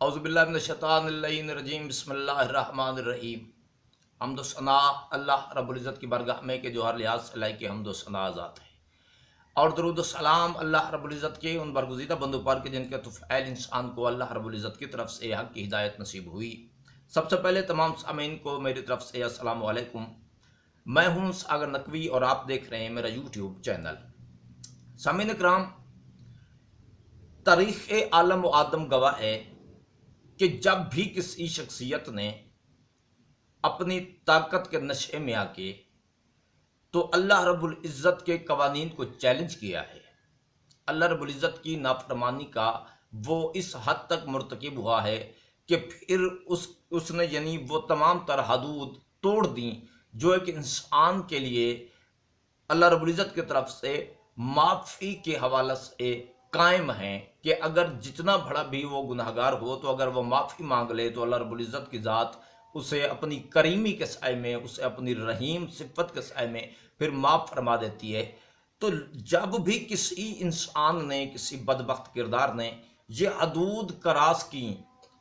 اعوذ باللہ من الشیطان الرجیم بسم اللہ الرحمن الرحیم۔ حمد و ثنا اللہ رب العزت کی بارگاہ میں کہ جو ہر لحاظ سے لائق حمد و ثنا ذات ہے، اور درود و سلام اللہ رب العزت کے ان برگزیدہ بندوں پر کہ جن کے طفیل انسان کو اللہ رب العزت کی طرف سے حق کی ہدایت نصیب ہوئی۔ سب سے پہلے تمام سامعین کو میری طرف سے السلام علیکم۔ میں ہوں ساگر نقوی اور آپ دیکھ رہے ہیں میرا یوٹیوب چینل۔ سامعین کرام، تاریخ عالم و آدم گواہ ہے کہ جب بھی کسی شخصیت نے اپنی طاقت کے نشے میں آ کے تو اللہ رب العزت کے قوانین کو چیلنج کیا ہے، اللہ رب العزت کی نافرمانی کا وہ اس حد تک مرتکب ہوا ہے کہ پھر اس نے یعنی وہ تمام تر حدود توڑ دیں جو ایک انسان کے لیے اللہ رب العزت کی طرف سے معافی کے حوالے سے قائم ہیں کہ اگر جتنا بڑا بھی وہ گناہگار ہو تو اگر وہ معافی مانگ لے تو اللہ رب العزت کی ذات اسے اپنی کریمی کے سائے میں، اسے اپنی رحیم صفت کے سائے میں پھر معاف فرما دیتی ہے۔ تو جب بھی کسی انسان نے، کسی بدبخت کردار نے یہ حدود کراس کی،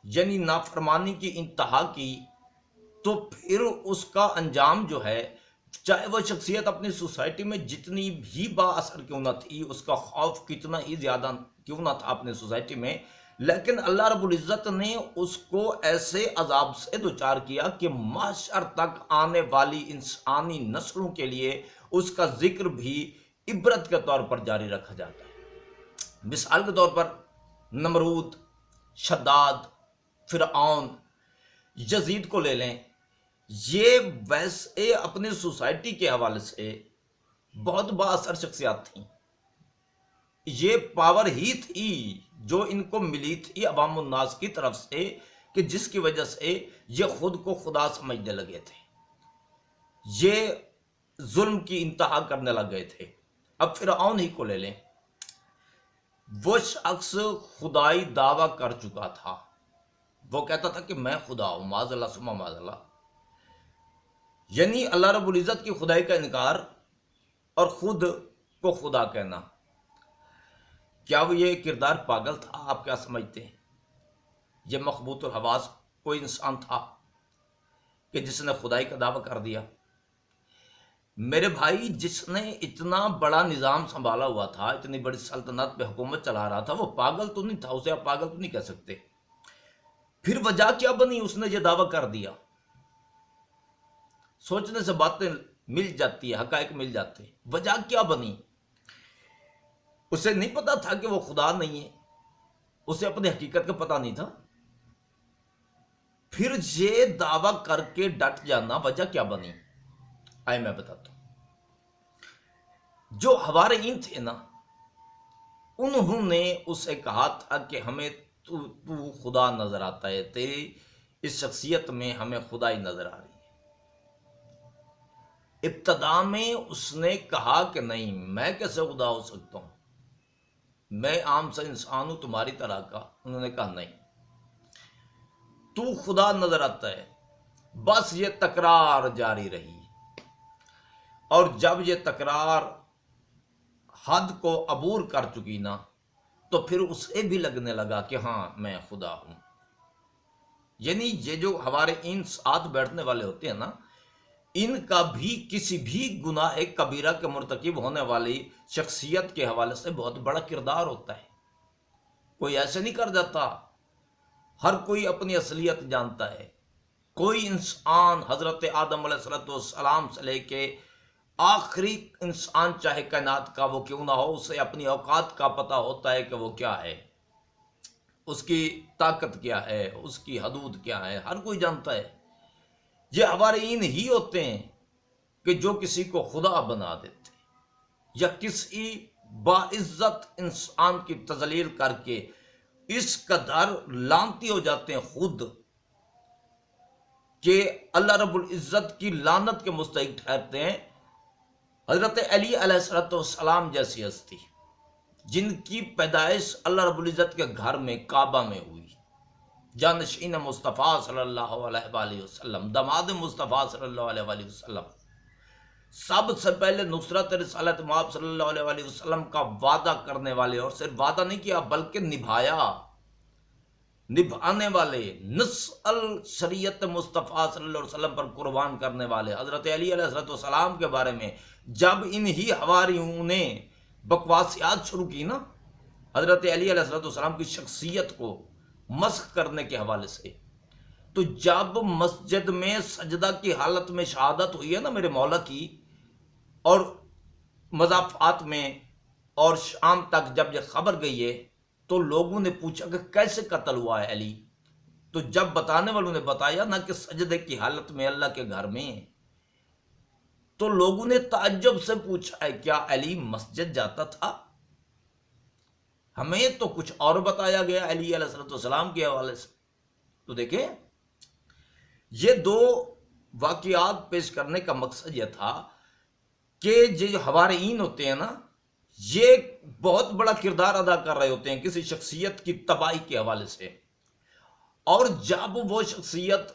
یعنی نافرمانی کی انتہا کی، تو پھر اس کا انجام جو ہے، چاہے وہ شخصیت اپنی سوسائٹی میں جتنی بھی با اثر کیوں نہ تھی، اس کا خوف کتنا ہی زیادہ کیوں نہ تھا اپنی سوسائٹی میں، لیکن اللہ رب العزت نے اس کو ایسے عذاب سے دوچار کیا کہ محشر تک آنے والی انسانی نسلوں کے لیے اس کا ذکر بھی عبرت کے طور پر جاری رکھا جاتا ہے۔ مثال کے طور پر نمرود، شداد، فرعون، یزید کو لے لیں۔ یہ ویسے اپنی سوسائٹی کے حوالے سے بہت با اثر شخصیات تھیں، یہ پاور ہی تھی جو ان کو ملی تھی عوام الناس کی طرف سے کہ جس کی وجہ سے یہ خود کو خدا سمجھنے لگے تھے، یہ ظلم کی انتہا کرنے لگ گئے تھے۔ اب فرعون ہی کو لے لیں، وہ شخص خدائی دعویٰ کر چکا تھا، وہ کہتا تھا کہ میں خدا ہوں، معاذ اللہ ثم معاذ اللہ، یعنی اللہ رب العزت کی خدائی کا انکار اور خود کو خدا کہنا۔ کیا وہ یہ کردار پاگل تھا؟ آپ کیا سمجھتے ہیں؟ یہ مخبوط الحواس کوئی انسان تھا کہ جس نے خدائی کا دعویٰ کر دیا؟ میرے بھائی، جس نے اتنا بڑا نظام سنبھالا ہوا تھا، اتنی بڑی سلطنت پہ حکومت چلا رہا تھا، وہ پاگل تو نہیں تھا، اسے آپ پاگل تو نہیں کہہ سکتے۔ پھر وجہ کیا بنی اس نے یہ دعویٰ کر دیا؟ سوچنے سے باتیں مل جاتی ہے، حقائق مل جاتے ہیں۔ وجہ کیا بنی؟ اسے نہیں پتا تھا کہ وہ خدا نہیں ہے، اسے اپنی حقیقت کا پتہ نہیں تھا۔ پھر یہ دعویٰ کر کے ڈٹ جانا، وجہ کیا بنی؟ آئے میں بتاتا ہوں۔ جو حواریین تھے نا، انہوں نے اسے کہا تھا کہ ہمیں تو خدا نظر آتا ہے، تیری اس شخصیت میں ہمیں خدائی نظر آ رہی ہے۔ ابتدا میں اس نے کہا کہ نہیں، میں کیسے خدا ہو سکتا ہوں، میں عام سا انسان ہوں تمہاری طرح کا۔ انہوں نے کہا نہیں، تو خدا نظر آتا ہے۔ بس یہ تکرار جاری رہی، اور جب یہ تکرار حد کو عبور کر چکی نا، تو پھر اسے بھی لگنے لگا کہ ہاں میں خدا ہوں۔ یعنی یہ جو ہمارے ان ساتھ بیٹھنے والے ہوتے ہیں نا، ان کا بھی کسی بھی گناہ کبیرہ کے مرتکب ہونے والی شخصیت کے حوالے سے بہت بڑا کردار ہوتا ہے۔ کوئی ایسے نہیں کر جاتا، ہر کوئی اپنی اصلیت جانتا ہے۔ کوئی انسان حضرت آدم علیہ السلام سے لے کے آخری انسان چاہے کائنات کا وہ کیوں نہ ہو، اسے اپنی اوقات کا پتہ ہوتا ہے کہ وہ کیا ہے، اس کی طاقت کیا ہے، اس کی حدود کیا ہے، ہر کوئی جانتا ہے۔ یہ حواریین ہی ہوتے ہیں کہ جو کسی کو خدا بنا دیتے یا کسی باعزت انسان کی تذلیل کر کے اس قدر لعنتی ہو جاتے ہیں خود کہ اللہ رب العزت کی لعنت کے مستحق ٹھہرتے ہیں۔ حضرت علی علیہ السلام جیسی ہستی جن کی پیدائش اللہ رب العزت کے گھر میں کعبہ میں ہوئی، جانشین مصطفیٰ صلی اللہ علیہ وآلہ وسلم، داماد مصطفیٰ صلی اللہ علیہ وآلہ وسلم، سب سے پہلے نصرت رسالت مآب صلی اللہ علیہ وآلہ وسلم کا وعدہ کرنے والے، اور صرف وعدہ نہیں کیا بلکہ نبھایا۔ نبھانے والے، نسل شریعت مصطفیٰ صلی اللہ علیہ وسلم پر قربان کرنے والے حضرت علی علیہ السلام کے بارے میں جب انہی حواریوں نے بکواسیات شروع کی نا حضرت علی علیہ السلام کی شخصیت کو مسخ کرنے کے حوالے سے، تو جب مسجد میں سجدہ کی حالت میں شہادت ہوئی ہے نا میرے مولا کی، اور مضافات میں، اور شام تک جب یہ خبر گئی ہے تو لوگوں نے پوچھا کہ کیسے قتل ہوا ہے علی، تو جب بتانے والوں نے بتایا نا کہ سجدے کی حالت میں اللہ کے گھر میں، تو لوگوں نے تعجب سے پوچھا ہے کیا علی مسجد جاتا تھا؟ ہمیں تو کچھ اور بتایا گیا علی علیہ السلام کے حوالے سے۔ تو دیکھیں یہ دو واقعات پیش کرنے کا مقصد یہ تھا کہ جو حوارئین ہوتے ہیں نا، یہ بہت بڑا کردار ادا کر رہے ہوتے ہیں کسی شخصیت کی تباہی کے حوالے سے، اور جب وہ شخصیت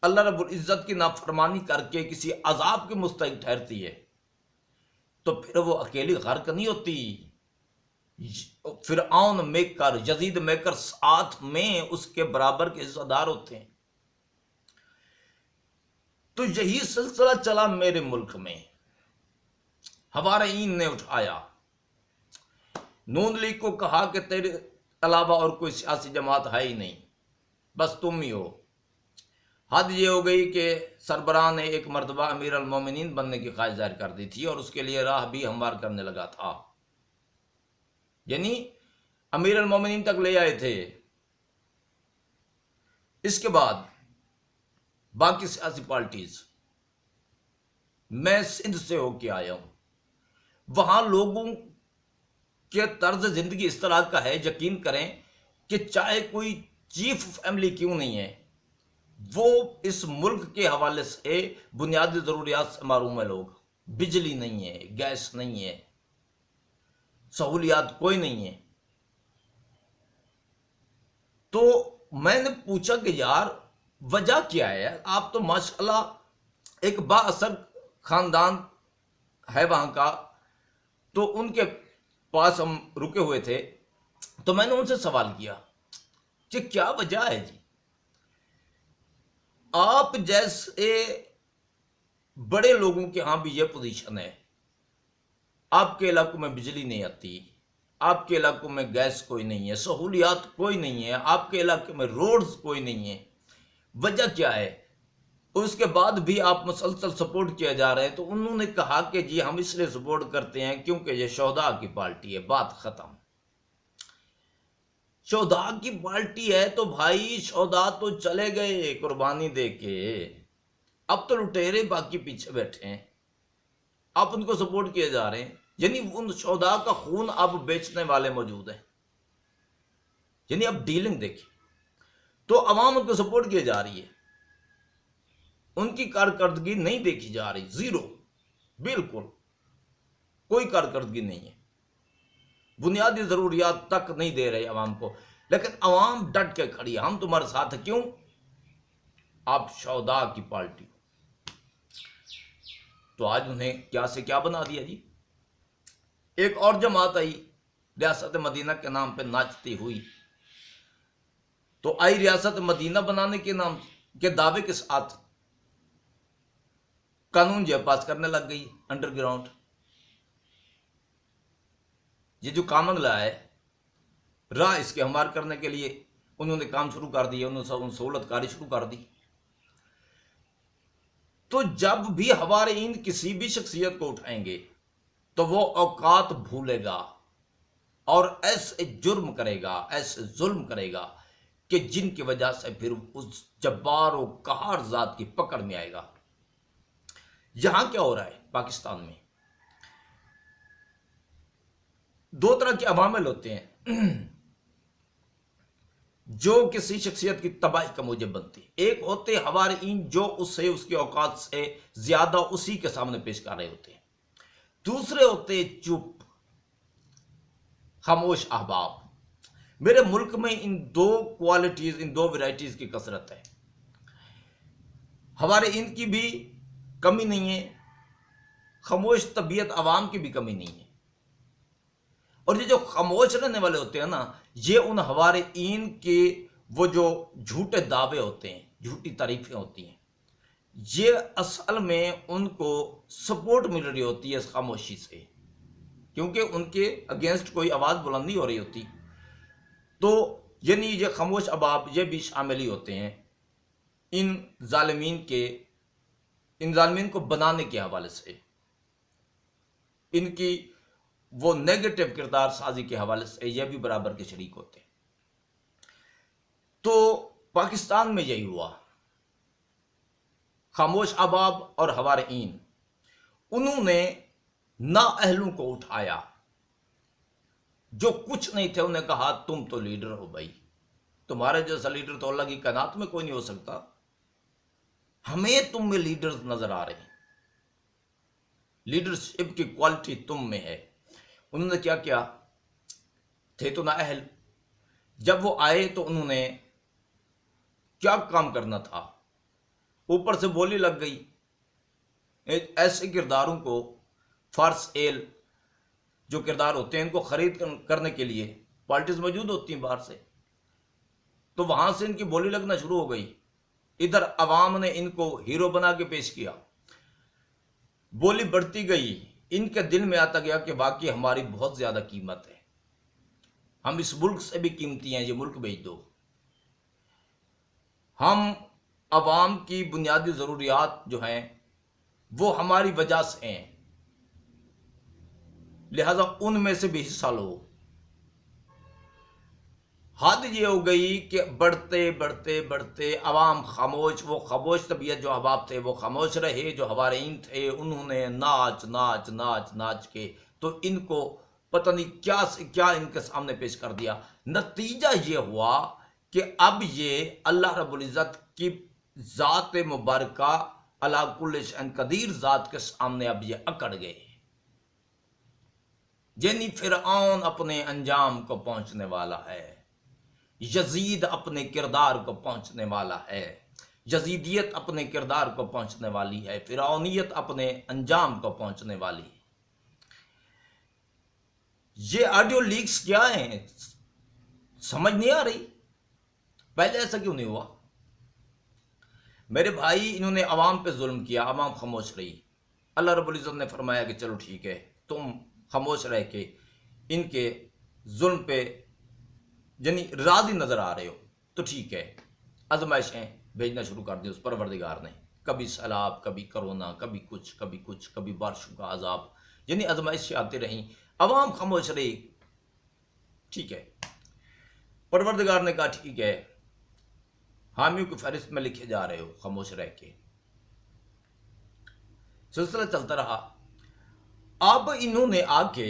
اللہ رب العزت کی نافرمانی کر کے کسی عذاب کے مستحق ٹھہرتی ہے تو پھر وہ اکیلی غرق نہیں ہوتی، فرعون میکر، یزید میکر ساتھ میں اس کے برابر کے حصہ دار ہوتے ہیں۔ تو یہی سلسلہ چلا میرے ملک میں، حوارئین نے اٹھایا، نون لیگ کو کہا کہ تیرے علاوہ اور کوئی سیاسی جماعت ہے ہی نہیں، بس تم ہی ہو۔ حد یہ ہو گئی کہ سربراہ نے ایک مرتبہ امیر المومنین بننے کی خواہش ظاہر کر دی تھی اور اس کے لیے راہ بھی ہموار کرنے لگا تھا، یعنی امیر المومنین تک لے آئے تھے۔ اس کے بعد باقی سیاسی پارٹیز، میں سندھ سے ہو کے آیا ہوں، وہاں لوگوں کے طرز زندگی اس طرح کا ہے، یقین کریں کہ چاہے کوئی چیف فیملی کیوں نہیں ہے، وہ اس ملک کے حوالے سے بنیادی ضروریات سے محروم ہے۔ لوگ، بجلی نہیں ہے، گیس نہیں ہے، سہولیات کوئی نہیں ہے۔ تو میں نے پوچھا کہ یار وجہ کیا ہے؟ آپ تو ماشاءاللہ ایک با اثر خاندان ہے وہاں کا، تو ان کے پاس ہم رکے ہوئے تھے، تو میں نے ان سے سوال کیا کہ کیا وجہ ہے جی؟ آپ جیسے بڑے لوگوں کے ہاں بھی یہ پوزیشن ہے، آپ کے علاقوں میں بجلی نہیں آتی، آپ کے علاقوں میں گیس کوئی نہیں ہے، سہولیات کوئی نہیں ہے، آپ کے علاقے میں روڈز کوئی نہیں ہے، وجہ کیا ہے؟ اس کے بعد بھی آپ مسلسل سپورٹ کیا جا رہے ہیں۔ تو انہوں نے کہا کہ جی ہم اس لیے سپورٹ کرتے ہیں کیونکہ یہ شہداء کی پارٹی ہے۔ بات ختم۔ شہداء کی پارٹی ہے تو بھائی شہداء تو چلے گئے قربانی دے کے، اب تو لٹیرے باقی پیچھے بیٹھے ہیں، آپ ان کو سپورٹ کیے جا رہے ہیں، یعنی ان شہداء کا خون اب بیچنے والے موجود ہیں، یعنی اب ڈیلنگ دیکھیں۔ تو عوام ان کو سپورٹ کیے جا رہی ہے، ان کی کارکردگی نہیں دیکھی جا رہی، زیرو، بالکل کوئی کارکردگی نہیں ہے، بنیادی ضروریات تک نہیں دے رہے عوام کو، لیکن عوام ڈٹ کے کھڑی ہے، ہم تمہارے ساتھ ہیں۔ کیوں؟ آپ شہداء کی پارٹی۔ تو آج انہیں کیا سے کیا بنا دیا جی۔ ایک اور جماعت آئی ریاست مدینہ کے نام پہ ناچتی ہوئی، تو آئی ریاست مدینہ بنانے کے نام کے دعوے کے ساتھ قانون جو پاس کرنے لگ گئی انڈر گراؤنڈ۔ یہ جو کامن لا ہے، راہ اس کے ہموار کرنے کے لیے انہوں نے کام شروع کر دیا، انہوں نے سہولت کاری شروع کر دی۔ تو جب بھی حوارئین کسی بھی شخصیت کو اٹھائیں گے تو وہ اوقات بھولے گا اور ایسے جرم کرے گا، ایسے ظلم کرے گا کہ جن کی وجہ سے پھر اس جبار و قہار ذات کی پکڑ میں آئے گا۔ یہاں کیا ہو رہا ہے پاکستان میں؟ دو طرح کے عوامل ہوتے ہیں جو کسی شخصیت کی تباہی کا موجب بنتی۔ ایک ہوتے حوارئین جو اسے اس کے اوقات سے زیادہ اسی کے سامنے پیش کر رہے ہوتے ہیں، دوسرے ہوتے چپ خاموش احباب۔ میرے ملک میں ان دو کوالٹیز، ان دو ویرائٹیز کی کثرت ہے۔ حوارئین کی بھی کمی نہیں ہے، خاموش طبیعت عوام کی بھی کمی نہیں ہے۔ اور یہ جو خاموش رہنے والے ہوتے ہیں نا، یہ ان حوارئین کے وہ جو جھوٹے دعوے ہوتے ہیں، جھوٹی تعریفیں ہوتی ہیں، یہ اصل میں ان کو سپورٹ مل رہی ہوتی ہے اس خاموشی سے، کیونکہ ان کے اگینسٹ کوئی آواز بلند نہیں ہو رہی ہوتی. تو یعنی یہ خاموش احباب یہ بھی شامل ہی ہوتے ہیں ان ظالمین کو بنانے کے حوالے سے، ان کی وہ نیگیٹو کردار سازی کے حوالے سے یہ بھی برابر کے شریک ہوتے ہیں. تو پاکستان میں یہی ہوا. خاموش احباب اور حوارئین انہوں نے نااہلوں کو اٹھایا، جو کچھ نہیں تھے انہیں کہا تم تو لیڈر ہو بھائی، تمہارے جیسا لیڈر تو اللہ کی کائنات میں کوئی نہیں ہو سکتا، ہمیں تم میں لیڈرز نظر آ رہے ہیں، لیڈرشپ کی کوالٹی تم میں ہے. انہوں نے کیا کیا؟ تھے تو نااہل. جب وہ آئے تو انہوں نے کیا کام کرنا تھا، اوپر سے بولی لگ گئی. ایسے کرداروں کو فارس ایل جو کردار ہوتے ہیں ان کو خرید کرنے کے لیے پارٹیز موجود ہوتی ہیں باہر سے، تو وہاں سے ان کی بولی لگنا شروع ہو گئی. ادھر عوام نے ان کو ہیرو بنا کے پیش کیا، بولی بڑھتی گئی، ان کے دل میں آتا گیا کہ واقعی ہماری بہت زیادہ قیمت ہے، ہم اس ملک سے بھی قیمتی ہیں، یہ ملک بھیج دو. ہم عوام کی بنیادی ضروریات جو ہیں وہ ہماری وجہ سے ہیں، لہذا ان میں سے بھی حصہ لو. حد یہ ہو گئی کہ بڑھتے بڑھتے بڑھتے عوام خاموش، وہ خاموش طبیعت جو احباب تھے وہ خاموش رہے، جو حوارئین تھے انہوں نے ناچ ناچ ناچ ناچ کے تو ان کو پتہ نہیں کیا سے کیا ان کے سامنے پیش کر دیا. نتیجہ یہ ہوا کہ اب یہ اللہ رب العزت کی ذات مبارکہ علی کل شیء قدیر ذات کے سامنے اب یہ اکڑ گئے. یعنی فرعون اپنے انجام کو پہنچنے والا ہے، یزید اپنے کردار کو پہنچنے والا ہے، یزیدیت اپنے کردار کو پہنچنے والی ہے، فرعونیت اپنے انجام کو پہنچنے والی ہے. یہ آڈیو لیکس کیا ہیں سمجھ نہیں آ رہی، پہلے ایسا کیوں نہیں ہوا؟ میرے بھائی انہوں نے عوام پہ ظلم کیا، عوام خاموش رہی. اللہ رب العزت نے فرمایا کہ چلو ٹھیک ہے، تم خاموش رہ کے ان کے ظلم پہ یعنی راضی نظر آ رہے ہو تو ٹھیک ہے. آزمائشیں بھیجنا شروع کر دی اس پروردگار نے، کبھی سیلاب، کبھی کرونا، کبھی کچھ کبھی کچھ، کبھی بارشوں کا عذاب، یعنی آزمائشیں آتی رہیں، عوام خاموش رہی. ٹھیک ہے، پروردگار نے کہا ٹھیک ہے، حامیوں کی فہرست میں لکھے جا رہے ہو خاموش رہ کے. سلسلہ چلتا رہا. اب انہوں نے آ کے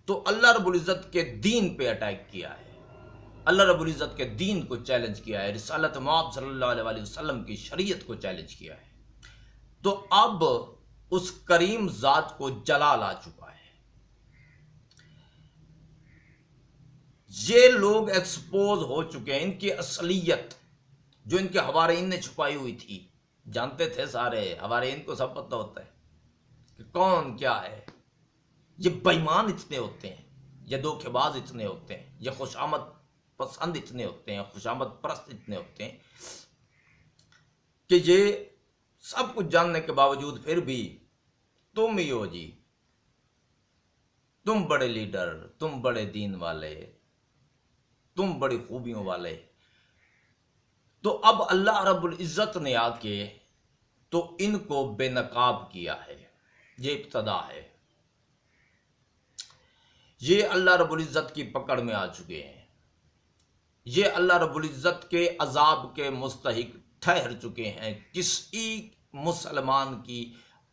تو اللہ رب العزت کے دین پہ اٹیک کیا ہے، اللہ رب العزت کے دین کو چیلنج کیا ہے، رسالت مآب صلی اللہ علیہ وسلم کی شریعت کو چیلنج کیا ہے. تو اب اس کریم ذات کو جلال آ چکا ہے. یہ لوگ ایکسپوز ہو چکے ہیں، ان کی اصلیت جو ان کے حوارئین نے چھپائی ہوئی تھی، جانتے تھے سارے حوارئین کو، سب پتہ ہوتا ہے کہ کون کیا ہے. یہ بے ایمان اتنے ہوتے ہیں، یہ دھوکے باز اتنے ہوتے ہیں، یہ خوشامد پسند اتنے ہوتے ہیں، خوشامد پرست اتنے ہوتے ہیں کہ یہ سب کچھ جاننے کے باوجود پھر بھی تم ہی ہو جی، تم بڑے لیڈر، تم بڑے دین والے، تم بڑی خوبیوں والے. تو اب اللہ رب العزت نے آ کے تو ان کو بے نقاب کیا ہے. یہ ابتدا ہے، یہ اللہ رب العزت کی پکڑ میں آ چکے ہیں، یہ اللہ رب العزت کے عذاب کے مستحق ٹھہر چکے ہیں. کسی مسلمان کی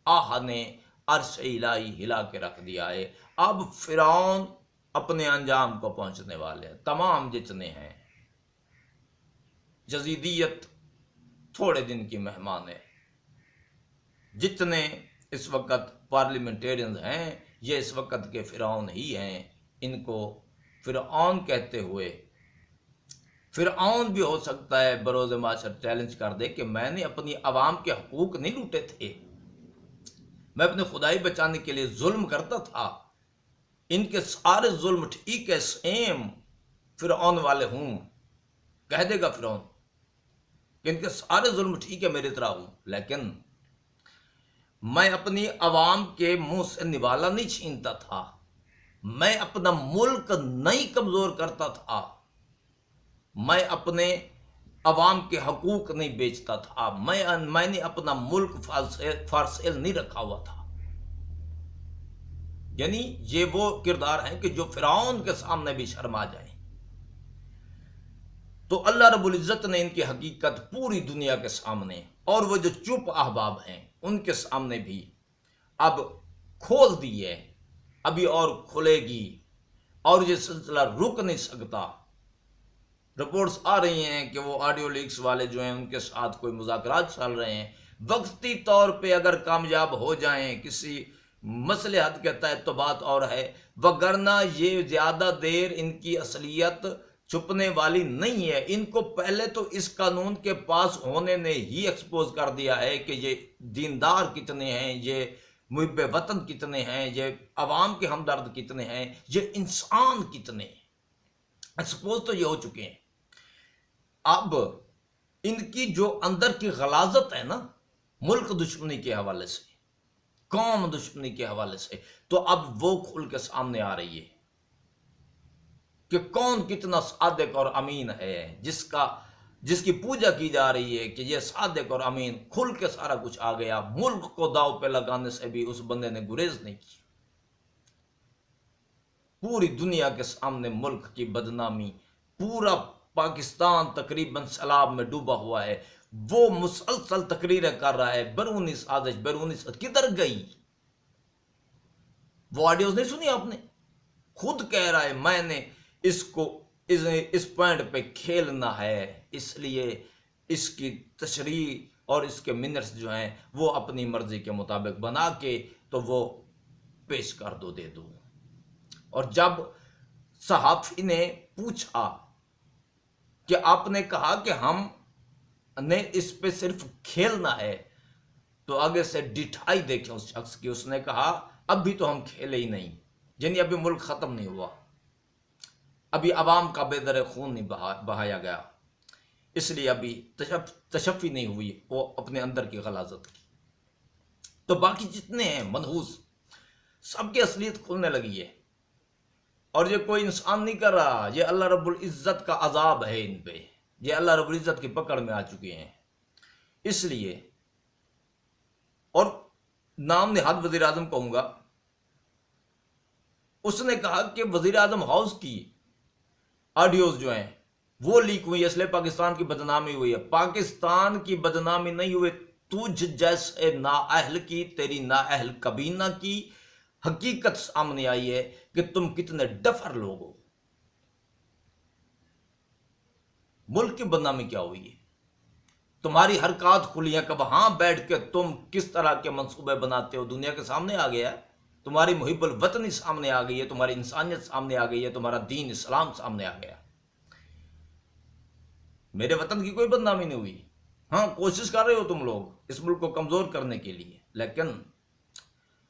آہ نے عرش الہی ہلا کے رکھ دیا ہے. اب فرعون اپنے انجام کو پہنچنے والے ہیں، تمام جتنے ہیں. یزیدیت تھوڑے دن کی مہمان ہے. جتنے اس وقت پارلیمنٹیرینز ہیں یہ اس وقت کے فرعون ہی ہیں. ان کو فرعون کہتے ہوئے فرعون بھی ہو سکتا ہے بروز معاشر چیلنج کر دے کہ میں نے اپنی عوام کے حقوق نہیں لوٹے تھے، میں اپنے خدائی بچانے کے لیے ظلم کرتا تھا. ان کے سارے ظلم ٹھیک ہے سیم فرعون والے ہوں کہہ دے گا فرعون کہ ان کے سارے ظلم ٹھیک ہے میری طرح ہوں، لیکن میں اپنی عوام کے منہ سے نوالا نہیں چھینتا تھا، میں اپنا ملک نہیں کمزور کرتا تھا، میں اپنے عوام کے حقوق نہیں بیچتا تھا، میں نے اپنا ملک فار سیل نہیں رکھا ہوا تھا۔ یعنی یہ وہ کردار ہیں کہ جو فرعون کے سامنے بھی شرما جائیں۔ تو اللہ رب العزت نے ان کی حقیقت پوری دنیا کے سامنے، اور وہ جو چپ احباب ہیں ان کے سامنے بھی اب کھول دی ہے، ابھی اور کھلے گی، اور یہ سلسلہ رک نہیں سکتا۔ رپورٹس آ رہی ہیں کہ وہ آڈیو لیکس والے جو ہیں ان کے ساتھ کوئی مذاکرات چل رہے ہیں، وقتی طور پہ اگر کامیاب ہو جائیں کسی مصلحت کے تحت تو بات اور ہے، وگرنہ یہ زیادہ دیر ان کی اصلیت چھپنے والی نہیں ہے۔ ان کو پہلے تو اس قانون کے پاس ہونے نے ہی ایکسپوز کر دیا ہے کہ یہ دیندار کتنے ہیں، یہ محب وطن کتنے ہیں، یہ عوام کے ہمدرد کتنے ہیں، یہ انسان کتنے ہیں، ایکسپوز تو یہ ہو چکے ہیں۔ اب ان کی جو اندر کی غلاظت ہے نا، ملک دشمنی کے حوالے سے، قوم دشمنی کے حوالے سے، تو اب وہ کھل کے سامنے آ رہی ہے کہ کون کتنا صادق اور امین ہے، جس کی پوجا کی جا رہی ہے کہ یہ صادق اور امین، کھل کے سارا کچھ آ گیا۔ ملک کو داؤ پہ لگانے سے بھی اس بندے نے گریز نہیں کی۔ پوری دنیا کے سامنے ملک کی بدنامی، پورا پاکستان تقریباً سیلاب میں ڈوبا ہوا ہے، وہ مسلسل تقریریں کر رہا ہے، بیرونی سازش کدھر گئی؟ وہ آڈیوز نہیں سنی آپ نے؟ خود کہہ رہا ہے میں نے اس پوائنٹ پہ کھیلنا ہے، اس لیے اس کی تشریح اور اس کے منٹس جو ہیں وہ اپنی مرضی کے مطابق بنا کے تو وہ پیش کر دے دو۔ اور جب صحافی نے پوچھا کہ آپ نے کہا کہ ہم نے اس پہ صرف کھیلنا ہے، تو آگے سے ڈٹھائی دیکھیں اس شخص کی، اس نے کہا اب بھی تو ہم کھیلے ہی نہیں، یعنی ابھی ملک ختم نہیں ہوا، ابھی عوام کا بیدر خون نہیں بہایا گیا، اس لیے ابھی تشفی نہیں ہوئی وہ اپنے اندر کی غلاظت کی۔ تو باقی جتنے ہیں منحوس، سب کی اصلیت کھلنے لگی ہے، اور یہ کوئی انسان نہیں کر رہا، یہ اللہ رب العزت کا عذاب ہے ان پہ، یہ اللہ رب العزت کی پکڑ میں آ چکے ہیں۔ اس لیے، اور نام نہاد وزیر اعظم کہوں گا، اس نے کہا کہ وزیر اعظم ہاؤس کی آڈیوز جو ہیں وہ لیک ہوئی، اس لیے پاکستان کی بدنامی ہوئی ہے۔ پاکستان کی بدنامی نہیں ہوئی، تجھ جیسے نااہل کی، تیری نااہل کابینہ کی حقیقت سامنے آئی ہے کہ تم کتنے ڈفر لوگ ہو۔ ملک کی بدنامی کیا ہوئی ہے؟ تمہاری حرکات کھلی ہیں کہ وہاں بیٹھ کے تم کس طرح کے منصوبے بناتے ہو، دنیا کے سامنے آ گیا ہے، تمہاری محب الوطنی سامنے آ گئی ہے، تمہاری انسانیت سامنے آ گئی ہے، تمہارا دین اسلام سامنے آ گیا۔ میرے وطن کی کوئی بدنامی نہیں ہوئی۔ ہاں، کوشش کر رہے ہو تم لوگ اس ملک کو کمزور کرنے کے لیے، لیکن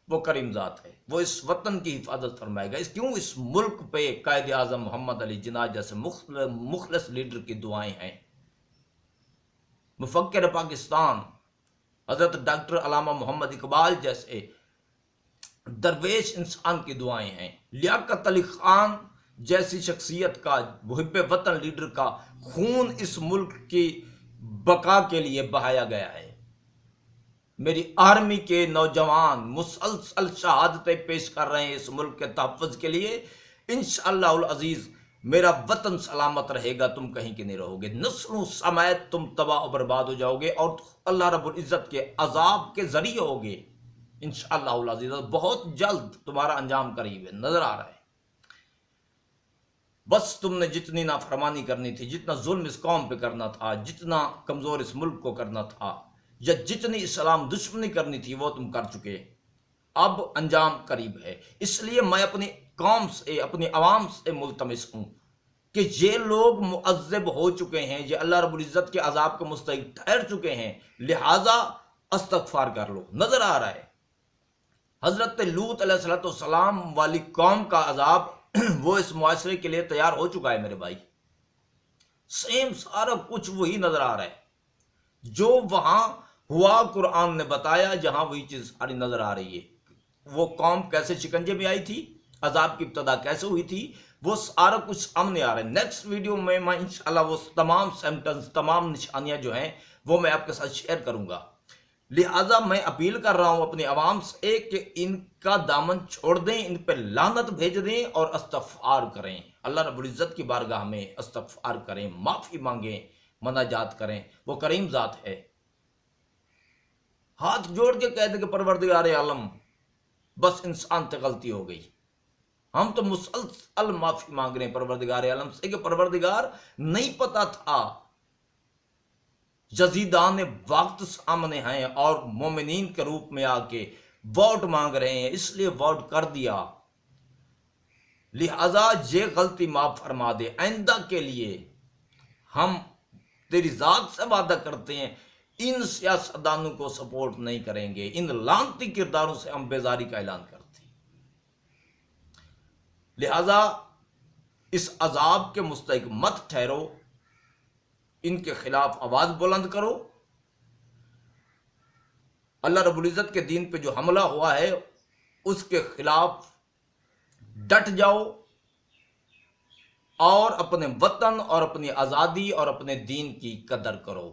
وہ کریم ذات ہے، وہ اس وطن کی حفاظت فرمائے گا۔ اس ملک پہ قائد اعظم محمد علی جناح جیسے مخلص لیڈر کی دعائیں ہیں، مفکر پاکستان حضرت ڈاکٹر علامہ محمد اقبال جیسے درویش انسان کی دعائیں ہیں، لیاقت علی خان جیسی شخصیت کا، محب وطن لیڈر کا خون اس ملک کی بقا کے لیے بہایا گیا ہے۔ میری آرمی کے نوجوان مسلسل شہادتیں پیش کر رہے ہیں اس ملک کے تحفظ کے لیے۔ انشاءاللہ العزیز میرا وطن سلامت رہے گا، تم کہیں کے نہیں رہو گے، نسلوں سمیت تم تباہ و برباد ہو جاؤ گے، اور اللہ رب العزت کے عذاب کے ذریعے ہوگے انشاءاللہ العزیز۔ بہت جلد تمہارا انجام قریب ہے، نظر آ رہا ہے۔ بس تم نے جتنی نافرمانی کرنی تھی، جتنا ظلم اس قوم پہ کرنا تھا، جتنا کمزور اس ملک کو کرنا تھا، یا جتنی اسلام دشمنی کرنی تھی وہ تم کر چکے، اب انجام قریب ہے۔ اس لیے میں اپنی قوم سے، اپنی عوام سے ملتمس ہوں کہ یہ لوگ معذب ہو چکے ہیں، یہ اللہ رب العزت کے عذاب کے مستحق ٹھہر چکے ہیں، لہٰذا استغفار کر لو۔ نظر آ رہا ہے حضرت لوط علیہ السلام والی قوم کا عذاب وہ اس معاشرے کے لیے تیار ہو چکا ہے میرے بھائی۔ سیم سارا کچھ وہی نظر آ رہا ہے جو وہاں ہوا، قرآن نے بتایا، جہاں وہی چیز ساری نظر آ رہی ہے۔ وہ قوم کیسے شکنجے میں آئی تھی، عذاب کی ابتدا کیسے ہوئی تھی، وہ سارا کچھ سامنے آ رہا ہے۔ نیکسٹ ویڈیو میں انشاءاللہ وہ تمام سمٹمز، تمام نشانیاں جو ہیں وہ میں آپ کے ساتھ شیئر کروں گا۔ لہٰذا میں اپیل کر رہا ہوں اپنی عوام سے کہ ان کا دامن چھوڑ دیں، ان پہ لعنت بھیج دیں اور استغفار کریں، اللہ رب العزت کی بارگاہ میں استغفار کریں، معافی مانگیں، مناجات کریں۔ وہ کریم ذات ہے۔ ہاتھ جوڑ کے کہہ دیں کہ پروردگار عالم بس انسان سے غلطی ہو گئی، ہم تو مسلسل معافی مانگ رہے ہیں پروردگار عالم سے کہ پروردگار نہیں پتا تھا جزیدان وقت سامنے ہیں اور مومنین کے روپ میں آ کے ووٹ مانگ رہے ہیں، اس لیے ووٹ کر دیا، لہذا یہ غلطی معاف فرما دے۔ آئندہ کے لیے ہم تیری ذات سے وعدہ کرتے ہیں ان سیاستدانوں کو سپورٹ نہیں کریں گے، ان لعنتی کرداروں سے ہم بیزاری کا اعلان کرتے ہیں۔ لہذا اس عذاب کے مستحق مت ٹھہرو، ان کے خلاف آواز بلند کرو۔ اللہ رب العزت کے دین پہ جو حملہ ہوا ہے اس کے خلاف ڈٹ جاؤ اور اپنے وطن اور اپنی آزادی اور اپنے دین کی قدر کرو،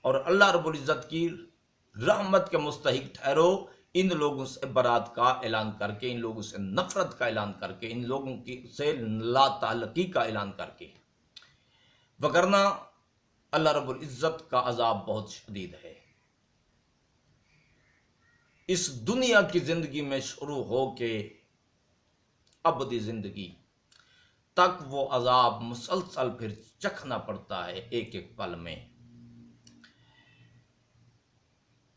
اور اللہ رب العزت کی رحمت کے مستحق ٹھہرو۔ ان لوگوں سے برات کا اعلان کر کے، ان لوگوں سے نفرت کا اعلان کر کے، ان لوگوں سے لا تعلقی کا اعلان کر کے، وگرنہ اللہ رب العزت کا عذاب بہت شدید ہے۔ اس دنیا کی زندگی میں شروع ہو کے ابدی زندگی تک وہ عذاب مسلسل پھر چکھنا پڑتا ہے ایک ایک پل میں۔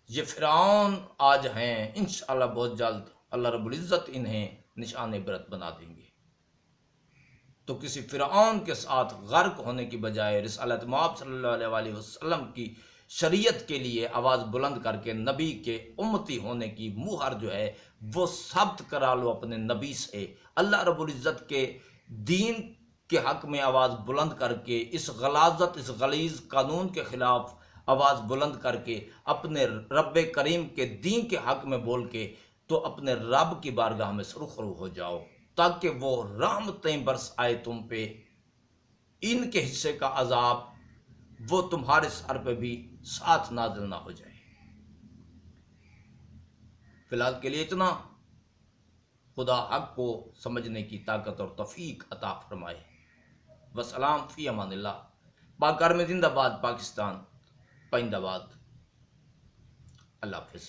یہ فرعون آج ہیں، انشاءاللہ بہت جلد اللہ رب العزت انہیں نشان عبرت بنا دیں گے۔ تو کسی فرعون کے ساتھ غرق ہونے کی بجائے رسالت مآب صلی اللہ علیہ وسلم کی شریعت کے لیے آواز بلند کر کے نبی کے امتی ہونے کی مہر جو ہے وہ ثابت کرا لو اپنے نبی سے۔ اللہ رب العزت کے دین کے حق میں آواز بلند کر کے، اس غلاظت، اس غلیظ قانون کے خلاف آواز بلند کر کے، اپنے رب کریم کے دین کے حق میں بول کے، تو اپنے رب کی بارگاہ میں سرخرو ہو جاؤ، تاکہ وہ رحمتیں برسائے تم پہ، ان کے حصے کا عذاب وہ تمہارے سر پہ بھی ساتھ نازل نہ ہو جائے۔ فی الحال کے لیے اتنا۔ خدا حق کو سمجھنے کی طاقت اور توفیق عطا فرمائے۔ وسلام، فی امان اللہ۔ پاک میں زندہ باد، پاکستان پائندہ باد۔ اللہ حافظ۔